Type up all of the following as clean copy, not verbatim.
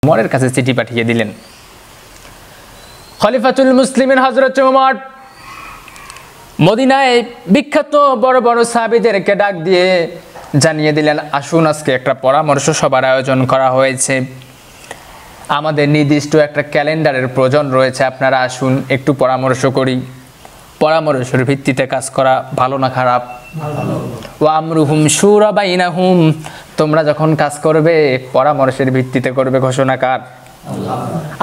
উমরের কাছে চিঠি পাঠিয়ে দিলেন। খলিফাতুল মুসলিমিন হযরত উমর মদিনায় বিখ্যাত বড় বড় সাহাবীদেরকে ডাক দিয়ে জানিয়ে দিলেন, আসুন আজকে একটা পরামর্শ সভার আয়োজন করা হয়েছে, আমাদের নির্দিষ্ট একটা ক্যালেন্ডারের প্রয়োজন রয়েছে, আপনারা আসুন একটু পরামর্শ করি। পরামর্শের ভিত্তিতে কাজ করা ভালো না খারাপ? ওয়া আমরুহুম শুরা বাইনাহুম, তোমরা যখন কাজ করবে পরামর্শের ভিত্তিতে করবে, ঘোষণাকার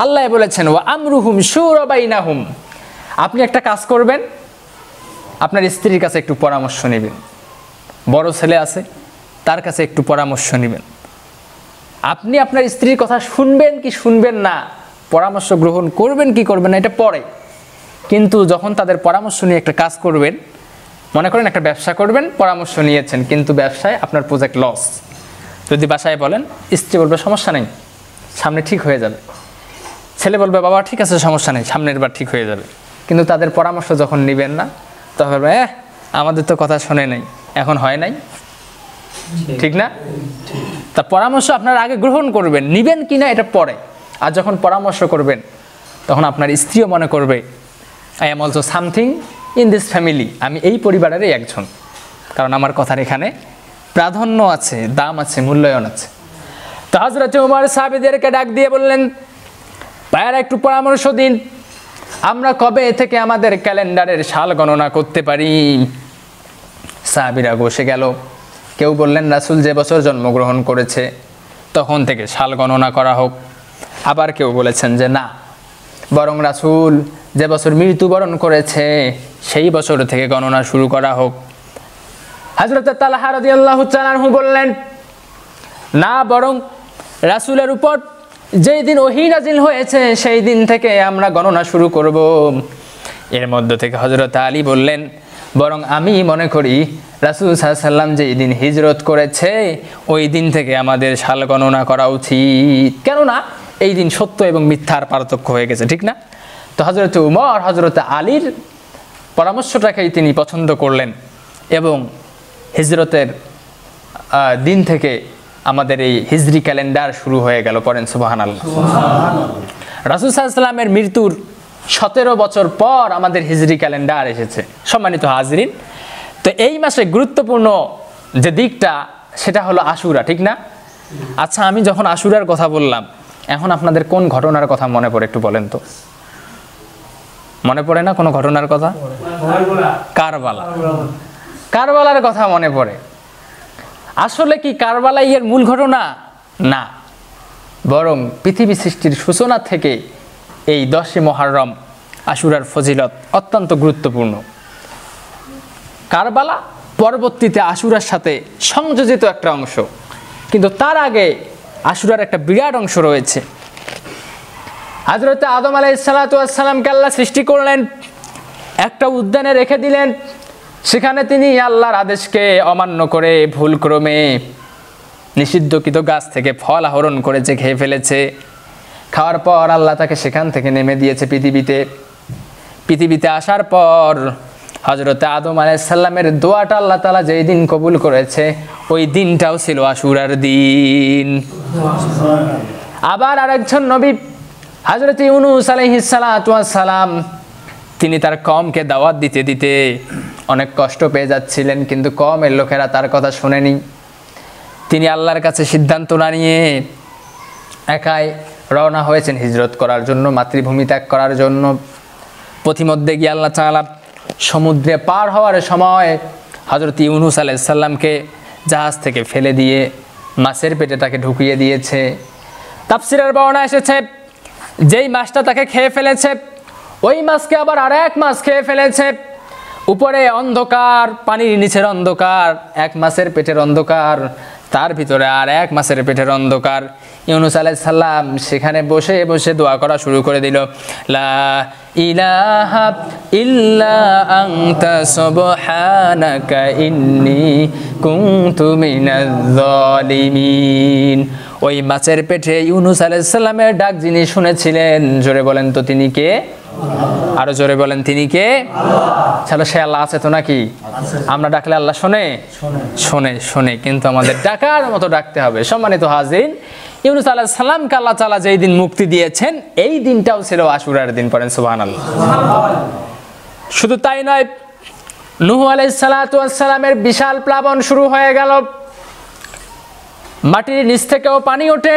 আল্লাহ বলেছেন ওয়া আমরুহুম শুরা বাইনাহুম। আপনি একটা কাজ করবেন, আপনার স্ত্রীর কাছে একটু পরামর্শ নেবেন, বড় ছেলে আছে তার কাছে একটু পরামর্শ নেবেন। আপনি আপনার স্ত্রীর কথা শুনবেন কি শুনবেন না, পরামর্শ গ্রহণ করবেন কি করবেন না, এটা পরে। কিন্তু যখন তাদের পরামর্শ নিয়ে একটা কাজ করবেন, মনে করেন একটা ব্যবসা করবেন, পরামর্শ নিয়েছেন কিন্তু ব্যবসায় আপনার প্রজেক্ট লস, যদি বাসায় বলেন, স্ত্রী বলবে সমস্যা নেই, সামনে ঠিক হয়ে যাবে। ছেলে বলবে বাবা ঠিক আছে সমস্যা নেই, সামনের বার ঠিক হয়ে যাবে। কিন্তু তাদের পরামর্শ যখন নেবেন না, তখন বলবে আমাদের তো কথা শোনে নাই, এখন হয় নাই, ঠিক না? তা পরামর্শ আপনার আগে গ্রহণ করবেন, নিবেন কিনা এটা পরে। আর যখন পরামর্শ করবেন তখন আপনার স্ত্রীও মনে করবে I am also something in this family, আমি এই পরিবারেরই একজন, কারণ আমার কথার এখানে প্রাধান্য আছে, দাম আছে, মূল্যায়ন আছে। তো হযরত উমর সাহাবীদেরকে ডাক দিয়ে বললেন, ভাইয়ারা একটু পরামর্শ দিন, আমরা কবে থেকে আমাদের ক্যালেন্ডারের সাল গণনা করতে পারি? সাহাবীরা বসে গেল। কেউ বললেন রাসূল যে বছর জন্মগ্রহণ করেছে তখন থেকে সাল গণনা করা হোক। আবার কেউ বলেছেন যে না, বরং রাসূল যে বছর মৃত্যুবরণ করেছে সেই বছর থেকে গণনা শুরু করা হোক। হযরত তালহা রাদিয়াল্লাহু তাআলা আনহু বললেন, না, বরং রাসূলের উপর যেই দিন ওহী নাজিল হয়েছে সেই দিন থেকে আমরা গণনা শুরু করব। এর মধ্য থেকে হযরত আলী বললেন, বরং আমি মনে করি রাসূল সাল্লাল্লাহু আলাইহি ওয়াসাল্লাম যেই দিন হিজরত করেছে ওই দিন থেকে আমাদের সাল গণনা করা উচিত, কেননা এই দিন সত্য এবং মিথ্যার পার্থক্য হয়ে গেছে, ঠিক না? তো হযরত উমর হযরত আলীর পরামর্শটাকেই তিনি পছন্দ করলেন এবং হিজরতের দিন থেকে আমাদের এই হিজরি ক্যালেন্ডার শুরু হয়ে গেল। পড়েন সুবহানাল্লাহ। রাসূল সাল্লাল্লাহু আলাইহি ওয়াসাল্লামের মৃত্যুর 17 বছর পর আমাদের হিজরি ক্যালেন্ডার এসেছে। সম্মানিত হাজরিন, তো এই মাসে গুরুত্বপূর্ণ যে দিকটা সেটা হলো আশুরা, ঠিক না? আচ্ছা, আমি যখন আশুরার কথা বললাম, এখন আপনাদের কোন ঘটনার কথা মনে পড়ে একটু বলেন তো? মনে পড়ে না কোনো ঘটনার কথা? কারবালা, কারবালার কথা মনে পড়ে। আসলে কি কারবালাই এর মূল ঘটনা? না, বরং পৃথিবী সৃষ্টির সূচনা থেকে এই 10 মুহররম আশুরার ফজিলত অত্যন্ত গুরুত্বপূর্ণ। কারবালা পরবর্তীতে আশুরার সাথে সংযোজিত একটা অংশ, কিন্তু তার আগে আশুরার একটা বিরাট অংশ রয়েছে। হযরত আদম আলাইহিস সালাতু ওয়াস সালামকে আল্লাহ সৃষ্টি করলেন, একটা উদ্যানে রেখে দিলেন, সেখানে তিনি আল্লাহর আদেশকে অমান্য করে ভুলক্রমে নিষিদ্ধকৃত গাছ থেকে ফল আহরণ করেছে, খেয়ে ফেলেছে। খাওয়ার পর আল্লাহ তাকে সেখান থেকে নেমে দিয়েছে পৃথিবীতে আসার পর হযরত আদম আলাইহিস সালামের দোয়াটা আল্লাহ তাআলা যেই দিন কবুল করেছে ওই দিনটাও ছিল আশুরার দিন। আবার আরেকজন নবী হযরত ইউনূস আলাইহিস সালাতু ওয়াস সালাম, তিনি তার কওমকে দাওয়াত দিতে দিতে অনেক কষ্ট পেয়ে যাচ্ছিলেন, কিন্তু কওমের লোকেরা তার কথা শোনেনি। তিনি আল্লাহর কাছে সিদ্ধান্ত না নিয়ে একাই রওনা হয়েছেন হিজরত করার জন্য, মাতৃভূমি ত্যাগ করার জন্য। পথিমধ্যে গিয়ে আল্লাহ তাআলা সমুদ্রে পার হওয়ার সময় হযরত ইউনূস আলাইহিস সালামকে জাহাজ থেকে ফেলে দিয়ে মাছের পেটে তাকে ঢুকিয়ে দিয়েছে। তাফসীরের বর্ণনা এসেছে, যেই মাছটা তাকে খেয়ে ফেলেছে ওই মাছকে আবার আরেক মাছ খেয়ে ফেলেছে। উপরে অন্ধকার, পানির নিচের অন্ধকার, এক মাছের পেটের অন্ধকার, তার ভিতরে আর এক মাছের পেটের অন্ধকার। ইউনূস আলাইহিস সালাম সেখানে বসে বসে দোয়া করা শুরু করে দিল, লা ইলাহা ইল্লা আনতা সুবহানাকা ইন্নী কুনতু মিনাজ জালিমিন। ওই মাছের পেটে ইউনূস আলাইহিস সালামের ডাক যিনি শুনেছিলেন, জোরে বলেন তো তিনি কে? আরো জোরে বলেন, তিনি কে? চলো, সে আল্লাহ আছে তো নাকি? আমরা ডাকলে আল্লাহ শোনে, শোনে, শোনে, কিন্তু আমাদের ডাকার মতো ডাকতে হবে। সম্মানিত হাজিরিন, ইউনূস আলাইহিস সালামকে আল্লাহ তাআলা যেই দিন মুক্তি দিয়েছেন এই দিনটাও ছিল আশুরার দিন। পড়েন সুবহানাল্লাহ। শুধু তাই নয়, নূহ আলাইহিস সালাতু ওয়াস সালামের বিশাল প্লাবন শুরু হয়ে গেল। মাটির নিচ থেকেও পানি ওঠে,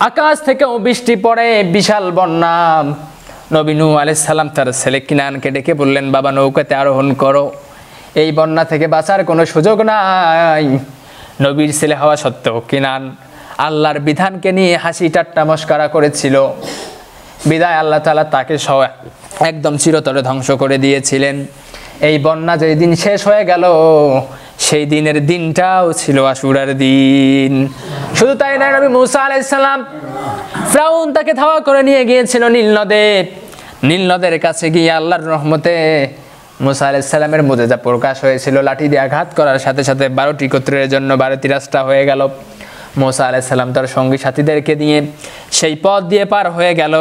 আকাশ থেকেও বৃষ্টি পড়ে, বিশাল বন্যা। নবী নূহ আলাইহিস সালাম তার ছেলে কিনানকে ডেকে বললেন, বাবা নৌকাতে আরোহণ করো, এই বন্যা থেকে বাঁচার কোনো সুযোগ নাই। নবীর ছেলে হওয়া সত্ত্বেও কিনান আল্লাহর বিধানকে নিয়ে হাসি ঠাট্টা মশকরা করেছিল, বিদায় আল্লাহ তাআলা তাকে একদম চিরতরে ধ্বংস করে দিয়েছিলেন। এই বন্যা যেই দিন শেষ হয়ে গেল সেই দিনের দিনটাও ছিল আশুরার দিন। শুধু তাই নয়, নবী মূসা আলাইহিস সালাম, ফিরআউন তাকে ধাওয়া করে নিয়ে গিয়েছিল নীল নদে। নীল নদের কাছে গিয়ে আল্লাহর রহমতে মূসা আলাইহিস সালামের মুজিজা প্রকাশ হয়েছিল। লাঠি দিয়ে আঘাত করার সাথে সাথে 12টি গোত্রের জন্য 12টি রাস্তা হয়ে গেল। মূসা আলাইহিস সালাম তার সঙ্গী সাথীদেরকে নিয়ে সেই পথ দিয়ে পার হয়ে গেল,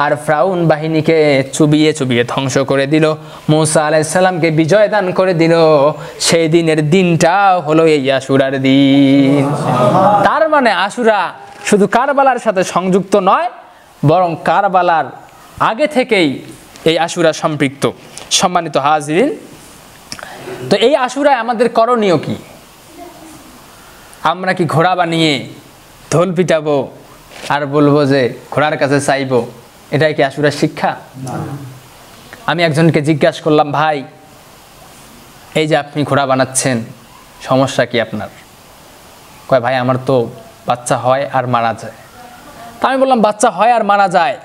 আর ফিরআউন বাহিনীকে চুবিয়ে চুবিয়ে ধ্বংস করে দিল, মূসা আলাইহিস সালামকে বিজয় দান করে দিল। সেই দিনের দিনটা হলো এই আশুরার দিন। তার মানে আশুরা শুধু কারবালার সাথে সংযুক্ত নয়, বরং কারবালার আগে থেকেই এই আশুরা সম্পৃক্ত। সম্মানিত হাজিরিন, তো এই আশুরায় আমাদের করণীয় কি? আমরা কি ঘোড়া বানিয়ে ঢোল পিটাবো আর বলবো যে ঘোড়ার কাছে চাইবো? এটাই কি আশুরার শিক্ষা? আমি একজনকে জিজ্ঞাসা করলাম, ভাই এই যে আপনি ঘোড়া বানাচ্ছেন, সমস্যা কি আপনার? কয়, ভাই আমার তো বাচ্চা হয় আর মারা যায়। তা আমি বললাম, বাচ্চা হয় আর মারা যায়,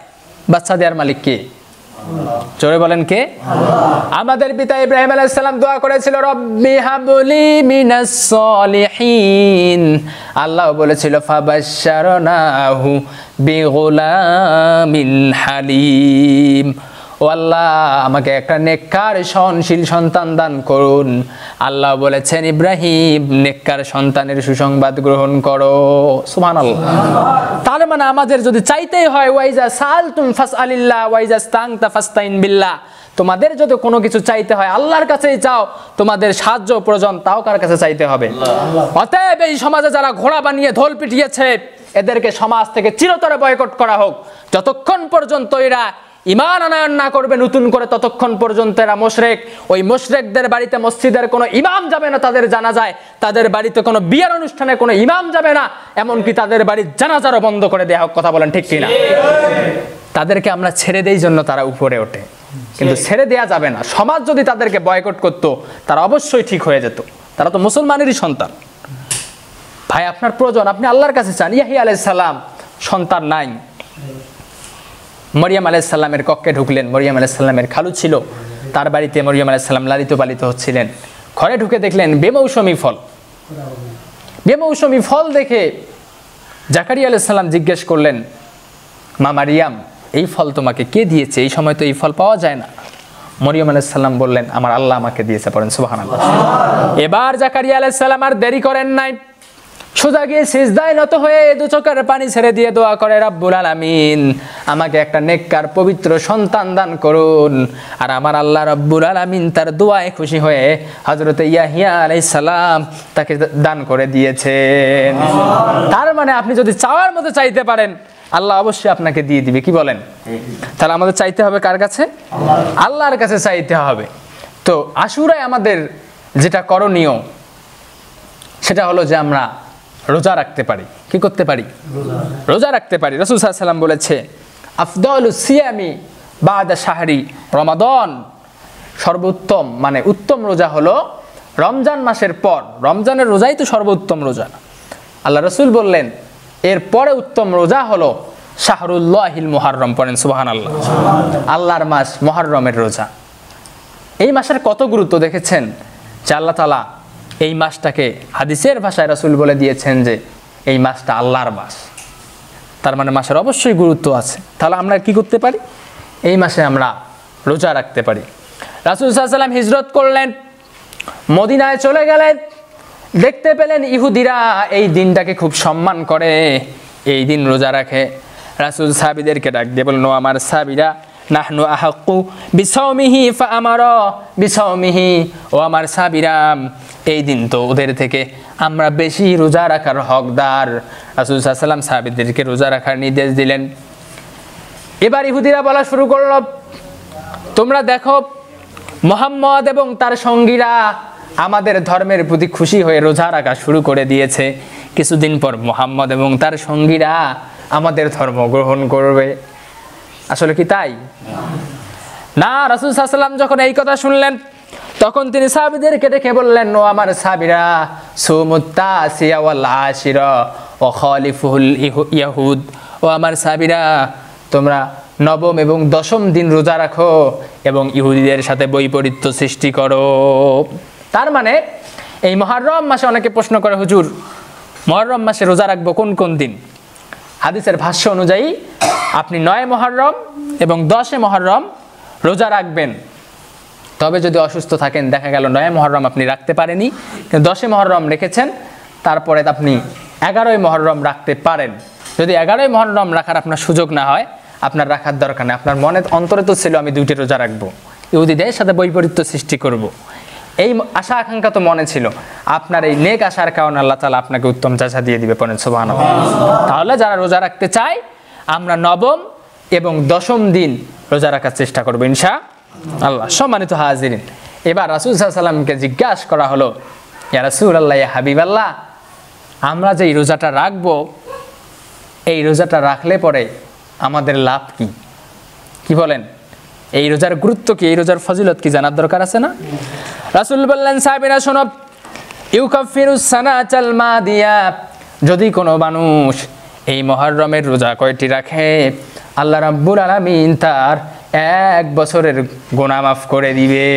বাচ্চা দেওয়ার মালিক কে? জোরে বলেন কে? আমাদের পিতা ইব্রাহিম আলাইহিস সালাম দোয়া করেছিল, রব্বি হাবলি মিনাস সলিহিন। আল্লাহ বলেছিল, ফাবাশশারনাহু বিগুলামিন হালিম। ও আল্লাহ, আমাকে একটা নেককার সহনশীল সন্তান দান করুন। আল্লাহ বলেছেন, ইব্রাহিম নেককার সন্তানের সুসংবাদ গ্রহণ করো। সুবহানাল্লাহ। তার মানে আমাদের যদি চাইতেই হয়, ওয়াইজা সালতুম ফাসআলিল্লাহ ওয়াইজা ইসতানতা ফাস্তাইন বিল্লাহ, তোমাদের যদি কোনো কিছু চাইতে হয় আল্লাহর কাছেই চাও, তোমাদের সাহায্য প্রয়োজন তাও কার কাছে চাইতে হবে? অতএব এই সমাজে যারা ঘোড়া বানিয়ে ঢোল পিটিয়েছে এদেরকে সমাজ থেকে চিরতরে বয়কট করা হোক। যতক্ষণ পর্যন্ত এরা ঈমান আনয়ন না করবে নতুন করে, ততক্ষণ পর্যন্ত এরা মুশরিক। ওই মুশরিকদের বাড়িতে মসজিদের কোনো ইমাম যাবে না তাদের জানাজায়, তাদের বাড়িতে কোনো বিয়ের অনুষ্ঠানে কোনো ইমাম যাবে না, এমনকি তাদের বাড়ির জানাজারও বন্ধ করে দেয়া হোক। কথা বলেন ঠিক কিনা? তাদেরকে আমরা ছেড়ে দেই জন্য তারা উপরে ওঠে, কিন্তু ছেড়ে দেয়া যাবে না। সমাজ যদি তাদেরকে বয়কট করতো তারা অবশ্যই ঠিক হয়ে যেত। তারা তো মুসলমানেরই সন্তান। ভাই আপনার প্রয়োজন, আপনি আল্লাহর কাছে চান। ইয়াহিয়া আলাইহিস সালাম সন্তান নাই, মরিয়ম আলাইহিস সালামের কক্ষে ঢুকলেন। মরিয়ম আলাইহিস সালামের খালু ছিল, তার বাড়িতে মরিয়ম আলাইহিস সালাম লালিত পালিত হচ্ছিলেন। ঘরে ঢুকে দেখলেন বেমৌসুমী ফল। বেমৌসুমী ফল দেখে জাকারিয়া আলাইহিস সালাম জিজ্ঞেস করলেন, মা মারিয়াম, এই ফল তোমাকে কে দিয়েছে? এই সময় তো এই ফল পাওয়া যায় না। মরিয়ম আলাইহিস সালাম বললেন, আমার আল্লাহ আমাকে দিয়েছে। পড়েন সুবহানাল্লাহ। এবার জাকারিয়া আলাইহিস সালাম আর দেরি করেন নাই, সোজা গিয়ে সিজদায় নত হয়ে দু চোখের পানি ছেড়ে দিয়ে দোয়া করে, রব্বুল আলামিন আমাকে একটা নেককার পবিত্র সন্তান দান করুন। আর আমার আল্লাহ রব্বুল আলামিন তার দোয়ায় খুশি হয়ে হযরত ইয়াহিয়া আলাইহিস সালাম তাকে দান করে দিয়েছেন। তার মানে আপনি যদি চাওয়ার মতো চাইতে পারেন আল্লাহ অবশ্যই আপনাকে দিয়ে দিবে। কি বলেন? তাহলে আমাদের চাইতে হবে কার কাছে? আল্লাহর কাছে চাইতে হবে। তো আশুরায় আমাদের যেটা করণীয় সেটা হলো যে আমরা রোজা রাখতে পারি। কি করতে পারি? রোজা রাখতে পারি। রাসূল সাল্লাল্লাহু আলাইহি ওয়াসাল্লাম বলেছে, আফদালুস সিয়ামি বাদা শাহরি রমাদান, সর্বোত্তম মানে উত্তম রোজা হলো রমজান মাসের পর। রমজানের রোজাই তো সর্বোত্তম রোজা। আল্লাহ রাসূল বললেন এর পরে উত্তম রোজা হলো শাহরুল্লাহিল মুহাররম। পড়েন সুবহানাল্লাহ। আল্লাহর মাস মুহররমের রোজা। এই মাসের কত গুরুত্ব দেখেছেন যে আল্লাহ তাআলা এই মাসটাকে হাদিসের ভাষায় রাসূল বলে দিয়েছেন যে এই মাসটা আল্লাহর মাস। তার মানে মাসের অবশ্যই গুরুত্ব আছে। তাহলে আমরা কি করতে পারি? এই মাসে আমরা রোজা রাখতে পারি। রাসূল সাল্লাল্লাহু আলাইহি ওয়াসাল্লাম হিজরত করলেন, মদিনায় চলে গেলেন, দেখতে পেলেন ইহুদিরা এই দিনটাকে খুব সম্মান করে, এই দিন রোজা রাখে। রাসূল সাহাবীদেরকে ডাক দিয়ে বললেন, আমার সাহাবীরা, নাহনু আহাক্কু বিসাওমিহি ফাআমারা বিসাওমিহি। ও আমার সাহাবীরা, এই দিন তো ওদের থেকে আমরা বেশি রোজা রাখার হকদার। রাসূল সাল্লাল্লাহু আলাইহি ওয়াসাল্লাম সাহাবীদেরকে রোজা রাখার নির্দেশ দিলেন। এবার ইহুদিরা বলা শুরু করলো, তোমরা দেখো মুহাম্মদ এবং তার সঙ্গীরা আমাদের ধর্মের প্রতি খুশি হয়ে রোজা রাখা শুরু করে দিয়েছে, কিছুদিন পর মুহাম্মদ এবং তার সঙ্গীরা আমাদের ধর্ম গ্রহণ করবে। আসলে কি তাই? না। রাসূল সাল্লাল্লাহু আলাইহি ওয়াসাল্লাম যখন এই কথা শুনলেন, তখন তিনি সাহাবীদেরকে ডেকে বললেন, ও আমার সাহাবীরা, সুমুত তাসিয়া ওয়াল আশিরা ওয়া খালিফুল ইয়াহুদ। ও আমার সাহাবীরা, তোমরা নবম এবং দশম দিন রোজা রাখো এবং ইহুদিদের সাথে বৈপরীত্য সৃষ্টি করো। তার মানে এই মুহররম মাসে অনেকে প্রশ্ন করে, হুজুর মুহররম মাসে রোজা রাখবো কোন কোন দিন? হাদিসের ভাষ্য অনুযায়ী আপনি 9 মুহররম এবং 10 মুহররম রোজা রাখবেন। তবে যদি অসুস্থ থাকেন, দেখা গেল 9 মুহররম আপনি রাখতে পারেনি, কিন্তু 10 মুহররম রেখেছেন, তারপরে আপনি 11 মুহররম রাখতে পারেন। যদি 11 মুহররম রাখার আপনার সুযোগ না হয়, আপনার রাখার দরকার নেই। আপনার মনে অন্তরে তো ছিল আমি 2টি রোজা রাখবো, ইহুদিদের সাথে বৈপরীত্য সৃষ্টি করব, এই আশা আকাঙ্ক্ষা তো মনে ছিল। আপনার এই নেক আশার কারণে আল্লাহ তাআলা আপনাকে উত্তম জাযা দিয়ে দিবে, পড়েন সুবহানাল্লাহ। তাহলে যারা রোজা রাখতে চায়, আমরা নবম এবং দশম দিন রোজা রাখার চেষ্টা করবো ইনশাআল্লাহ। সম্মানিত হাজিরিন, এবার রাসূল সাল্লাল্লাহু আলাইহি ওয়াসাল্লামকে জিজ্ঞাসা করা হলো, ইয়া রাসূলুল্লাহ, ইয়া হাবিবাল্লাহ, আমরা যে এই রোজাটা রাখবো, এই রোজাটা রাখলে পরে আমাদের লাভ কি? কি বলেন? এই রোজার গুরুত্ব কি, এই রোজার ফজিলত কি জানার দরকার আছে না? রাসূল বললেন, সাহাবীরা শোনো, ইউকাফিরুস সানাতাল মাদিয়া, যদি কোনো মানুষ এই মুহররমের রোজা কয়টি রাখে, আল্লাহ রাব্বুল আলামিন তার 1 বছরের গুনাহ মাফ করে দিবে।